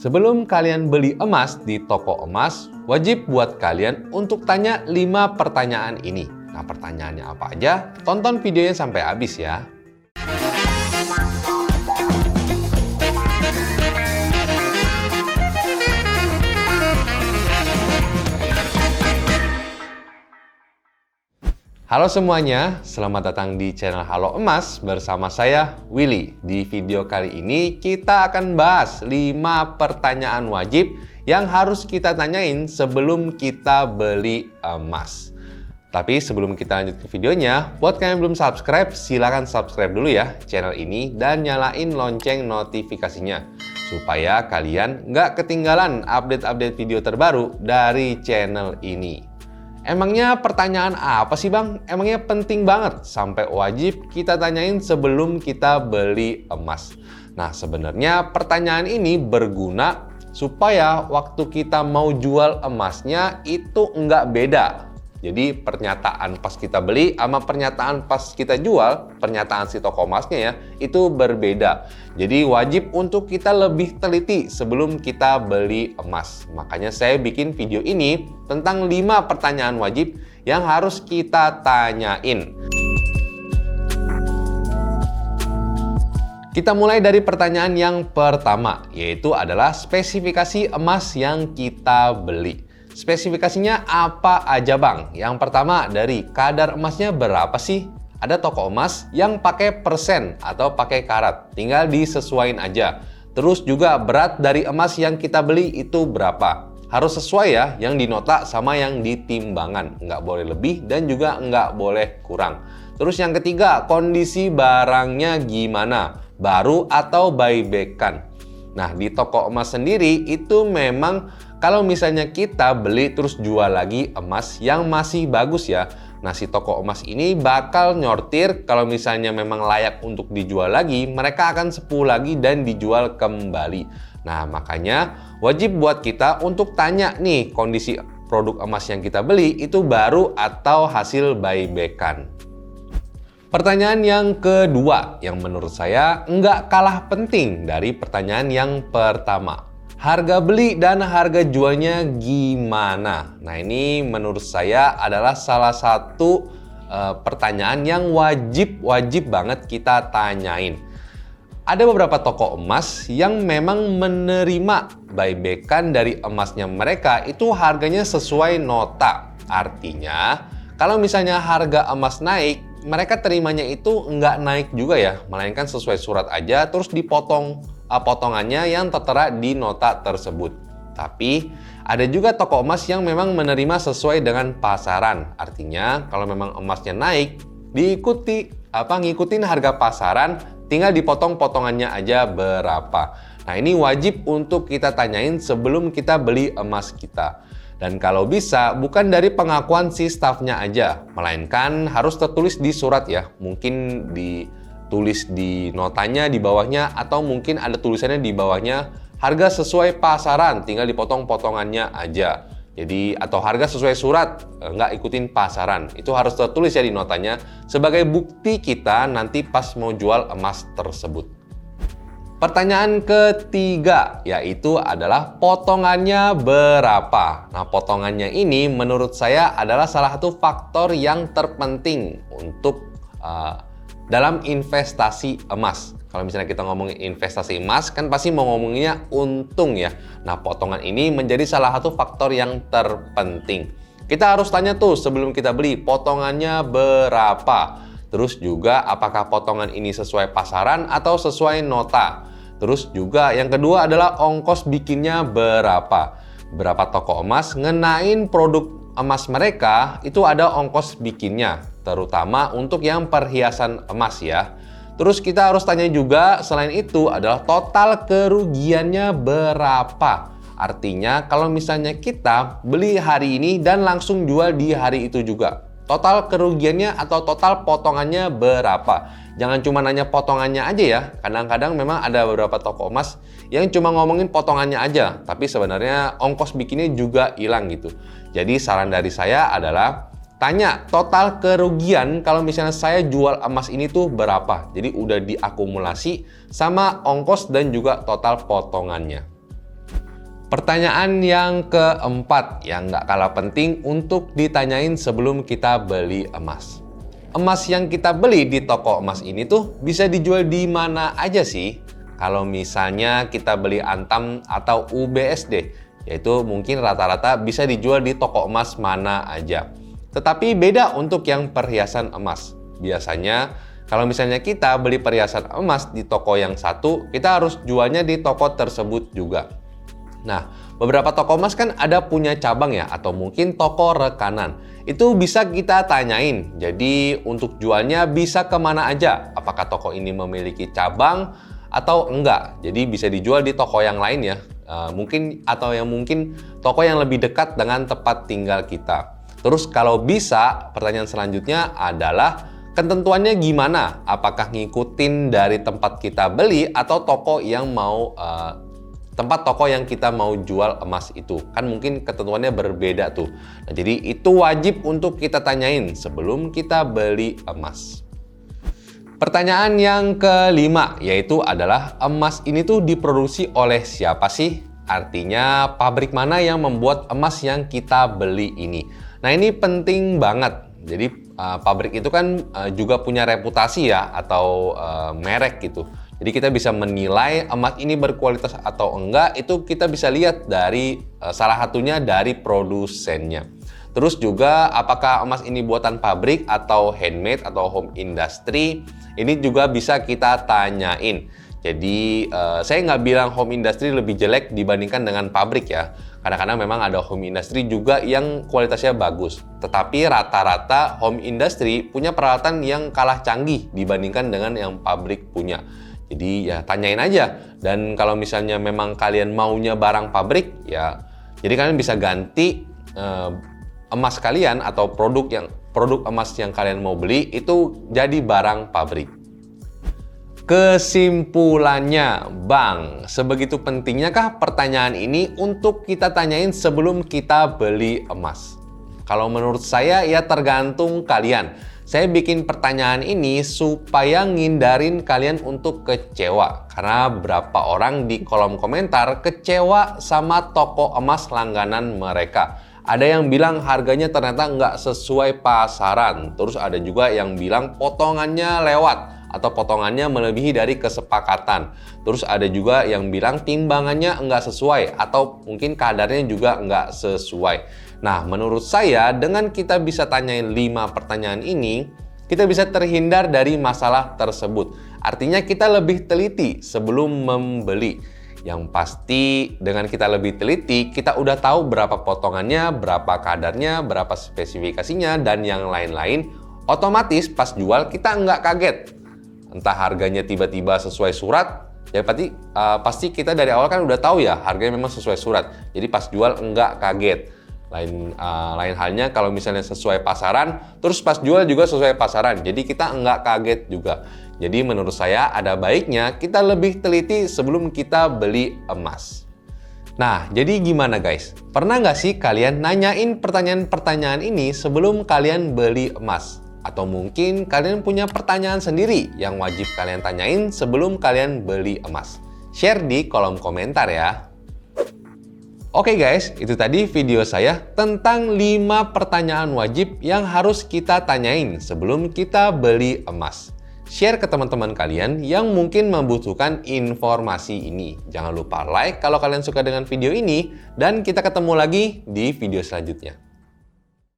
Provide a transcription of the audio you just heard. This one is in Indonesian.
Sebelum kalian beli emas di toko emas, wajib buat kalian untuk tanya 5 pertanyaan ini. Nah, pertanyaannya apa aja? Tonton videonya sampai habis ya. Halo semuanya, selamat datang di channel Halo Emas bersama saya, Willy. Di video kali ini kita akan bahas 5 pertanyaan wajib yang harus kita tanyain sebelum kita beli emas. Tapi sebelum kita lanjut ke videonya, buat kalian yang belum subscribe, silahkan subscribe dulu ya channel ini dan nyalain lonceng notifikasinya supaya kalian nggak ketinggalan update-update video terbaru dari channel ini. Emangnya pertanyaan apa sih Bang? Emangnya penting banget sampai wajib kita tanyain sebelum kita beli emas? Nah, sebenarnya pertanyaan ini berguna supaya waktu kita mau jual emasnya itu nggak beda. Jadi pernyataan pas kita beli sama pernyataan pas kita jual, pernyataan si toko emasnya ya, itu berbeda. Jadi wajib untuk kita lebih teliti sebelum kita beli emas. Makanya saya bikin video ini tentang 5 pertanyaan wajib yang harus kita tanyain. Kita mulai dari pertanyaan yang pertama, yaitu adalah spesifikasi emas yang kita beli. Spesifikasinya apa aja Bang? Yang pertama dari kadar emasnya berapa sih? Ada toko emas yang pakai persen atau pakai karat, tinggal disesuaiin aja. Terus juga berat dari emas yang kita beli itu berapa? Harus sesuai ya, yang dinota sama yang ditimbangan. Nggak boleh lebih dan juga nggak boleh kurang. Terus yang ketiga, kondisi barangnya gimana? Baru atau buybackan? Nah, di toko emas sendiri itu memang kalau misalnya kita beli terus jual lagi emas yang masih bagus ya, nah si toko emas ini bakal nyortir kalau misalnya memang layak untuk dijual lagi, mereka akan sepuh lagi dan dijual kembali. Nah, makanya wajib buat kita untuk tanya nih kondisi produk emas yang kita beli itu baru atau hasil buybackan. Pertanyaan yang kedua yang menurut saya nggak kalah penting dari pertanyaan yang pertama. Harga beli dan harga jualnya gimana? Nah, ini menurut saya adalah salah satu pertanyaan yang wajib banget kita tanyain. Ada beberapa toko emas yang memang menerima buybackan dari emasnya mereka itu harganya sesuai nota. Artinya, kalau misalnya harga emas naik, mereka terimanya itu nggak naik juga ya, melainkan sesuai surat aja terus dipotong potongannya yang tertera di nota tersebut. Tapi ada juga toko emas yang memang menerima sesuai dengan pasaran. Artinya kalau memang emasnya naik, ngikutin harga pasaran, tinggal dipotong potongannya aja berapa. Nah, ini wajib untuk kita tanyain sebelum kita beli emas kita. Dan kalau bisa, bukan dari pengakuan si stafnya aja, melainkan harus tertulis di surat ya. Mungkin ditulis di notanya di bawahnya, atau mungkin ada tulisannya di bawahnya harga sesuai pasaran, tinggal dipotong potongannya aja. Jadi, atau harga sesuai surat, nggak ikutin pasaran. Itu harus tertulis ya di notanya sebagai bukti kita nanti pas mau jual emas tersebut. Pertanyaan ketiga yaitu adalah potongannya berapa. Nah, potongannya ini menurut saya adalah salah satu faktor yang terpenting untuk dalam investasi emas. Kalau misalnya kita ngomongin investasi emas, kan pasti mau ngomonginnya untung ya. Nah, potongan ini menjadi salah satu faktor yang terpenting. Kita harus tanya tuh sebelum kita beli, potongannya berapa? Terus juga apakah potongan ini sesuai pasaran atau sesuai nota? Terus juga yang kedua adalah ongkos bikinnya berapa? Berapa toko emas ngenain produk emas mereka itu ada ongkos bikinnya, terutama untuk yang perhiasan emas ya. Terus kita harus tanya juga selain itu adalah total kerugiannya berapa. Artinya kalau misalnya kita beli hari ini dan langsung jual di hari itu juga, total kerugiannya atau total potongannya berapa. Jangan cuma nanya potongannya aja ya. Kadang-kadang memang ada beberapa toko emas yang cuma ngomongin potongannya aja, tapi sebenarnya ongkos bikinnya juga hilang gitu. Jadi saran dari saya adalah tanya total kerugian kalau misalnya saya jual emas ini tuh berapa. Jadi udah diakumulasi sama ongkos dan juga total potongannya. Pertanyaan yang keempat yang nggak kalah penting untuk ditanyain sebelum kita beli emas. Emas yang kita beli di toko emas ini tuh bisa dijual di mana aja sih? Kalau misalnya kita beli Antam atau UBSD, yaitu mungkin rata-rata bisa dijual di toko emas mana aja. Tetapi beda untuk yang perhiasan emas. Biasanya kalau misalnya kita beli perhiasan emas di toko yang satu, kita harus jualnya di toko tersebut juga. Nah, beberapa toko emas kan ada punya cabang ya, atau mungkin toko rekanan. Itu bisa kita tanyain, jadi untuk jualnya bisa kemana aja. Apakah toko ini memiliki cabang atau enggak? Jadi bisa dijual di toko yang lain ya. Mungkin toko yang lebih dekat dengan tempat tinggal kita. Terus kalau bisa, pertanyaan selanjutnya adalah ketentuannya gimana? Apakah ngikutin dari tempat kita beli atau tempat toko yang kita mau jual emas itu? Kan mungkin ketentuannya berbeda tuh. Nah, jadi itu wajib untuk kita tanyain sebelum kita beli emas. Pertanyaan yang kelima yaitu adalah emas ini tuh diproduksi oleh siapa sih? Artinya pabrik mana yang membuat emas yang kita beli ini? Nah, ini penting banget. Jadi pabrik itu kan juga punya reputasi ya atau merek gitu. Jadi kita bisa menilai emas ini berkualitas atau enggak, itu kita bisa lihat dari salah satunya dari produsennya. Terus juga apakah emas ini buatan pabrik atau handmade atau home industry, ini juga bisa kita tanyain. Jadi saya nggak bilang home industry lebih jelek dibandingkan dengan pabrik ya. Kadang-kadang memang ada home industry juga yang kualitasnya bagus. Tetapi rata-rata home industry punya peralatan yang kalah canggih dibandingkan dengan yang pabrik punya. Jadi ya tanyain aja. Dan kalau misalnya memang kalian maunya barang pabrik, ya jadi kalian bisa ganti emas kalian atau produk emas yang kalian mau beli itu jadi barang pabrik. Kesimpulannya, Bang, sebegitu pentingnya kah pertanyaan ini untuk kita tanyain sebelum kita beli emas? Kalau menurut saya ya tergantung kalian. Saya bikin pertanyaan ini supaya ngindarin kalian untuk kecewa. Karena beberapa orang di kolom komentar kecewa sama toko emas langganan mereka. Ada yang bilang harganya ternyata nggak sesuai pasaran. Terus ada juga yang bilang potongannya lewat atau potongannya melebihi dari kesepakatan. Terus ada juga yang bilang timbangannya nggak sesuai atau mungkin kadarnya juga nggak sesuai. Nah, menurut saya dengan kita bisa tanyain 5 pertanyaan ini, kita bisa terhindar dari masalah tersebut. Artinya kita lebih teliti sebelum membeli. Yang pasti dengan kita lebih teliti, kita udah tahu berapa potongannya, berapa kadarnya, berapa spesifikasinya, dan yang lain-lain. Otomatis pas jual kita nggak kaget. Entah harganya tiba-tiba sesuai surat, ya pasti kita dari awal kan udah tahu ya harganya memang sesuai surat. Jadi pas jual nggak kaget. Lain halnya kalau misalnya sesuai pasaran, terus pas jual juga sesuai pasaran. Jadi kita nggak kaget juga. Jadi menurut saya ada baiknya kita lebih teliti sebelum kita beli emas. Nah, jadi gimana guys? Pernah nggak sih kalian nanyain pertanyaan-pertanyaan ini sebelum kalian beli emas? Atau mungkin kalian punya pertanyaan sendiri yang wajib kalian tanyain sebelum kalian beli emas? Share di kolom komentar ya. Oke guys, itu tadi video saya tentang 5 pertanyaan wajib yang harus kita tanyain sebelum kita beli emas. Share ke teman-teman kalian yang mungkin membutuhkan informasi ini. Jangan lupa like kalau kalian suka dengan video ini, dan kita ketemu lagi di video selanjutnya.